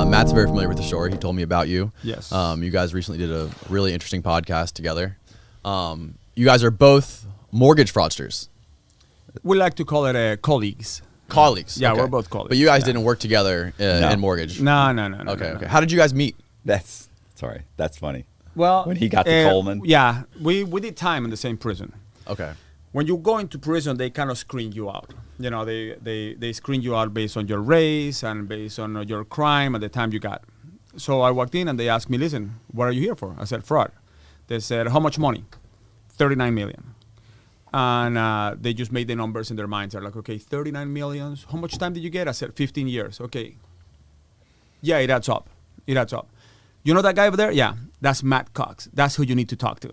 Matt's very familiar with the story. He told me about you. Yes. You guys recently did a really interesting podcast together. You guys are both mortgage fraudsters. We like to call it colleagues. Colleagues. Yeah, okay. we're both colleagues. But you guys didn't work together in mortgage. No. Okay. How did you guys meet? That's funny. Well, when he got to Coleman. Yeah, we did time in the same prison. Okay. When you go into prison, they kind of screen you out. You know, they screen you out based on your race and based on your crime at the time you got. So I walked in and they asked me, listen, what are you here for? I said, fraud. They said, how much money? 39 million. And they just made the numbers in their minds. They're like, okay, 39 million. How much time did you get? I said, 15 years. Okay. Yeah, it adds up. You know that guy over there? Yeah, that's Matt Cox. That's who you need to talk to.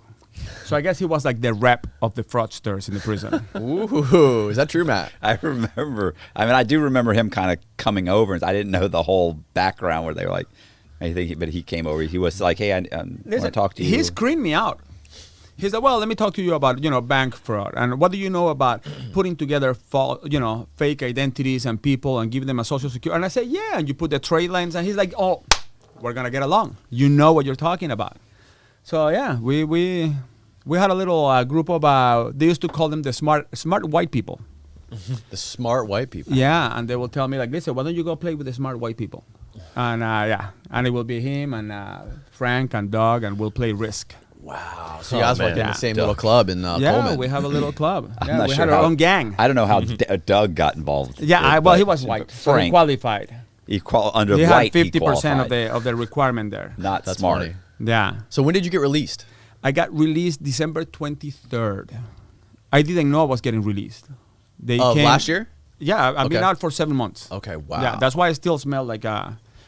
So I guess he was like the rep of the fraudsters in the prison. Ooh, is that true, Matt? I do remember him kind of coming over. And I didn't know the whole background where they were like, but he came over. He was like, hey, I want to talk to you. He screened me out. He said, well, let me talk to you about, bank fraud. And what do you know about putting together, fake identities and people and giving them a social security? And I said, yeah. And you put the trade lines. And he's like, oh, we're going to get along. You know what you're talking about. So, yeah, we had a little group of, they used to call them the smart white people. The smart white people. Yeah, and they will tell me like, listen, why don't you go play with the smart white people? And and it will be him and Frank and Doug, and we'll play Risk. Wow. So you guys work in the same little club in Coleman. Yeah, we have a little club. Yeah, we sure had our own gang. I don't know how Doug got involved. Yeah, he was white. So he qualified. He had white, 50% of the requirement there. That's smart. Funny. Yeah. So when did you get released? I got released December 23rd. I didn't know I was getting released. Last year? Yeah, I've been out for 7 months. Okay, wow. Yeah, that's why I still smell like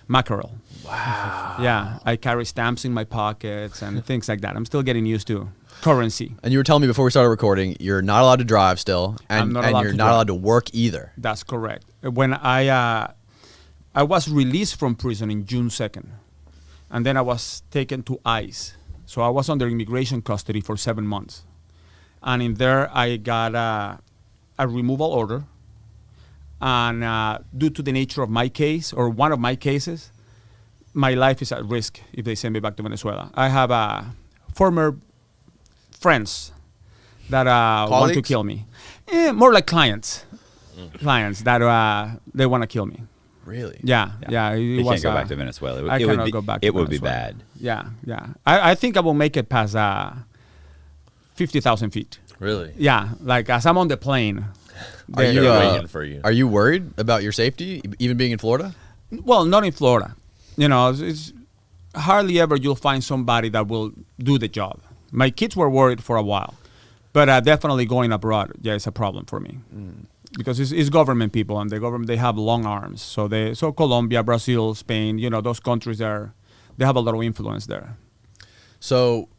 mackerel. Wow. Yeah, I carry stamps in my pockets and things like that. I'm still getting used to currency. And you were telling me before we started recording, you're not allowed to drive still, and you're not allowed to work either. That's correct. When I was released from prison in June 2nd, and then I was taken to ICE. So I was under immigration custody for 7 months. And in there, I got a removal order. And due to the nature of my case, or one of my cases, my life is at risk if they send me back to Venezuela. I have former friends that want to kill me. More like clients. Clients that they want to kill me. Really? Yeah. You can't go back to Venezuela. I cannot go back to Venezuela. It would be bad. Yeah. I think I will make it past 50,000 feet. Really? Yeah, like as I'm on the plane. Are you waiting for you? Are you worried about your safety, even being in Florida? Well, not in Florida. It's hardly ever you'll find somebody that will do the job. My kids were worried for a while, but definitely going abroad, it's a problem for me. Because it's government people, and the government, they have long arms. So Colombia, Brazil, Spain, those countries they have a lot of influence there. So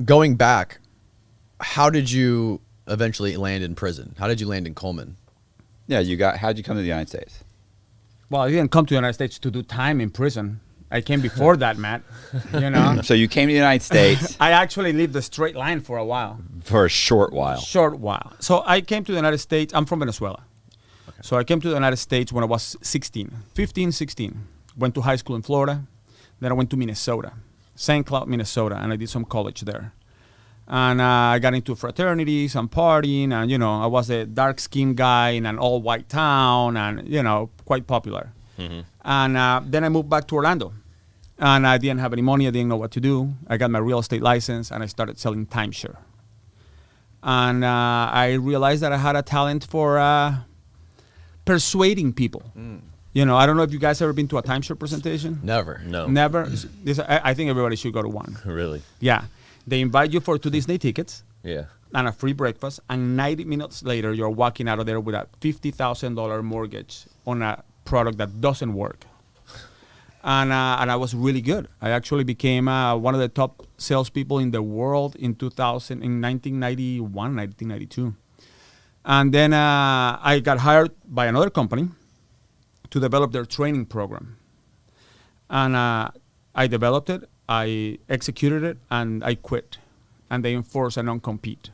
going back, how did you eventually land in prison? How did you land in Coleman? Yeah, how'd you come to the United States? Well, I didn't come to the United States to do time in prison. I came before that, Matt. So you came to the United States. I actually lived a straight line for a while. For a short while. So I came to the United States. I'm from Venezuela. Okay. So I came to the United States when I was 15, 16. Went to high school in Florida. Then I went to Minnesota, St. Cloud, Minnesota, and I did some college there. And I got into fraternities and partying, and, I was a dark-skinned guy in an all-white town, and, quite popular. Mm-hmm. And then I moved back to Orlando, and I didn't have any money. I didn't know what to do. I got my real estate license, and I started selling timeshare. And I realized that I had a talent for persuading people. I don't know if you guys ever been to a timeshare presentation. Never. No. Never? I think everybody should go to one. Really? Yeah. They invite you for 2 Disney tickets. Yeah. And a free breakfast. And 90 minutes later, you're walking out of there with a $50,000 mortgage on a product that doesn't work. And I was really good. I actually became one of the top salespeople in the world in 1991, 1992. And then I got hired by another company to develop their training program. And I developed it. I executed it, and I quit. And they enforced a non-compete.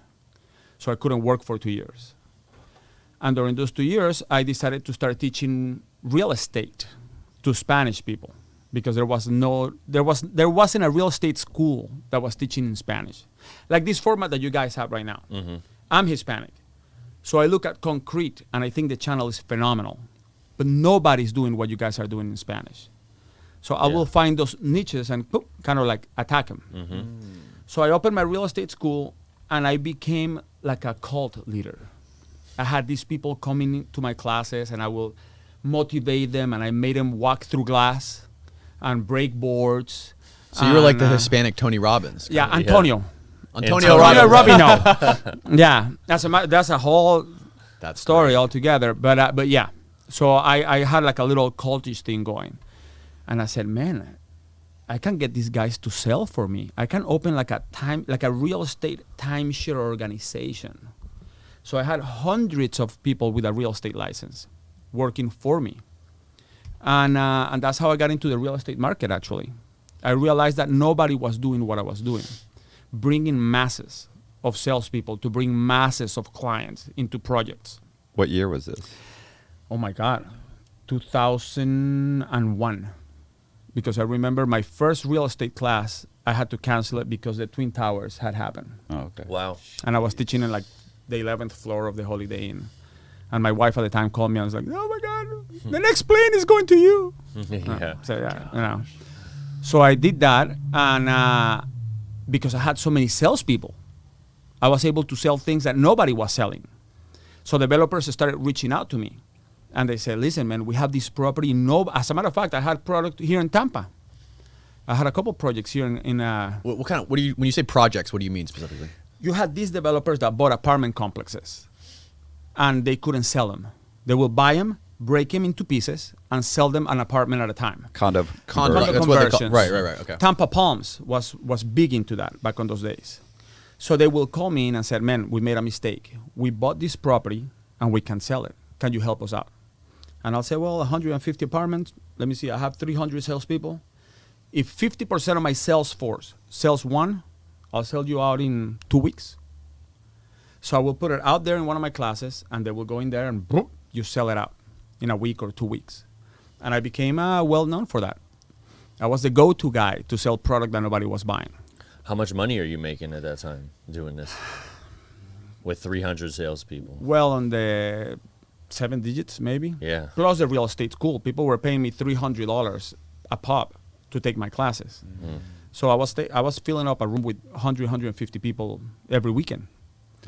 So I couldn't work for 2 years. And during those 2 years, I decided to start teaching real estate to Spanish people. because there wasn't a real estate school that was teaching in Spanish. Like this format that you guys have right now. Mm-hmm. I'm Hispanic. So I look at concrete and I think the channel is phenomenal. But nobody's doing what you guys are doing in Spanish. So I will find those niches and kind of like attack them. Mm-hmm. So I opened my real estate school and I became like a cult leader. I had these people coming to my classes and I will motivate them, and I made them walk through glass and break boards. So you were like the Hispanic Tony Robbins. Yeah, Antonio. Antonio Antonio Robbins. Robino. Yeah, that's a whole story great. altogether. But yeah, so I had like a little cultish thing going, and I said, man, I can get these guys to sell for me. I can open like a real estate timeshare organization. So I had hundreds of people with a real estate license working for me, and that's how I got into the real estate market. Actually, I realized that nobody was doing what I was doing. Bringing masses of salespeople to bring masses of clients into projects. What year was this? Oh my God, 2001. Because I remember my first real estate class, I had to cancel it because the Twin Towers had happened. Oh, okay. Wow. And I was teaching in like the 11th floor of the Holiday Inn. And my wife at the time called me and was like, oh my God, the next plane is going to you. Yeah. So yeah, you know. So I did that, and because I had so many salespeople, I was able to sell things that nobody was selling. So developers started reaching out to me, and they said, "Listen, man, we have this property. As a matter of fact, I had product here in Tampa. I had a couple projects here in. What kind of? What do you when you say projects? What do you mean specifically? You had these developers that bought apartment complexes, and they couldn't sell them. They will buy them, break them into pieces, and sell them an apartment at a time. Condo. Condo That's what they call, conversions. right. Okay. Tampa Palms was big into that back on those days. So they will call me in and said, man, we made a mistake. We bought this property and we can sell it. Can you help us out? And I'll say, well, 150 apartments. Let me see. I have 300 salespeople. If 50% of my sales force sells one, I'll sell you out in 2 weeks. So I will put it out there in one of my classes, and they will go in there and boom, you sell it out in a week or 2 weeks. And I became well known for that. I was the go-to guy to sell product that nobody was buying. How much money are you making at that time doing this with 300 salespeople? Well, on the 7 digits, maybe. Yeah. Plus the real estate school. People were paying me $300 a pop to take my classes. Mm-hmm. So I was filling up a room with 100, 150 people every weekend.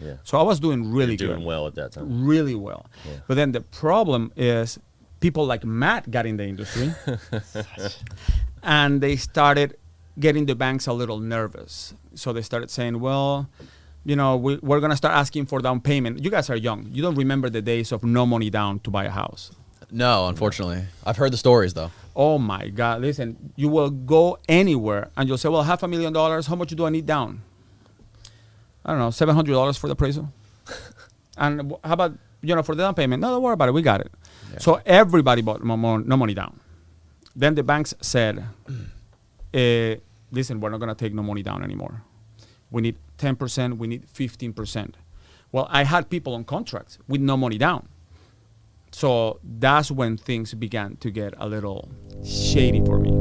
Yeah. So I was doing really You're good. doing well at that time. Really well. Yeah. But then the problem is people like Matt got in the industry and they started getting the banks a little nervous. So they started saying, well, you know, we're going to start asking for down payment. You guys are young. You don't remember the days of no money down to buy a house. No, unfortunately. I've heard the stories though. Oh my God. Listen, you will go anywhere and you'll say, well, $500,000. How much do I need down? I don't know, $700 for the appraisal. And how about, you know, for the down payment? No, don't worry about it. We got it. Yeah. So everybody bought no money down. Then the banks said, listen, we're not going to take no money down anymore. We need 10%. We need 15%. Well, I had people on contracts with no money down. So that's when things began to get a little shady for me.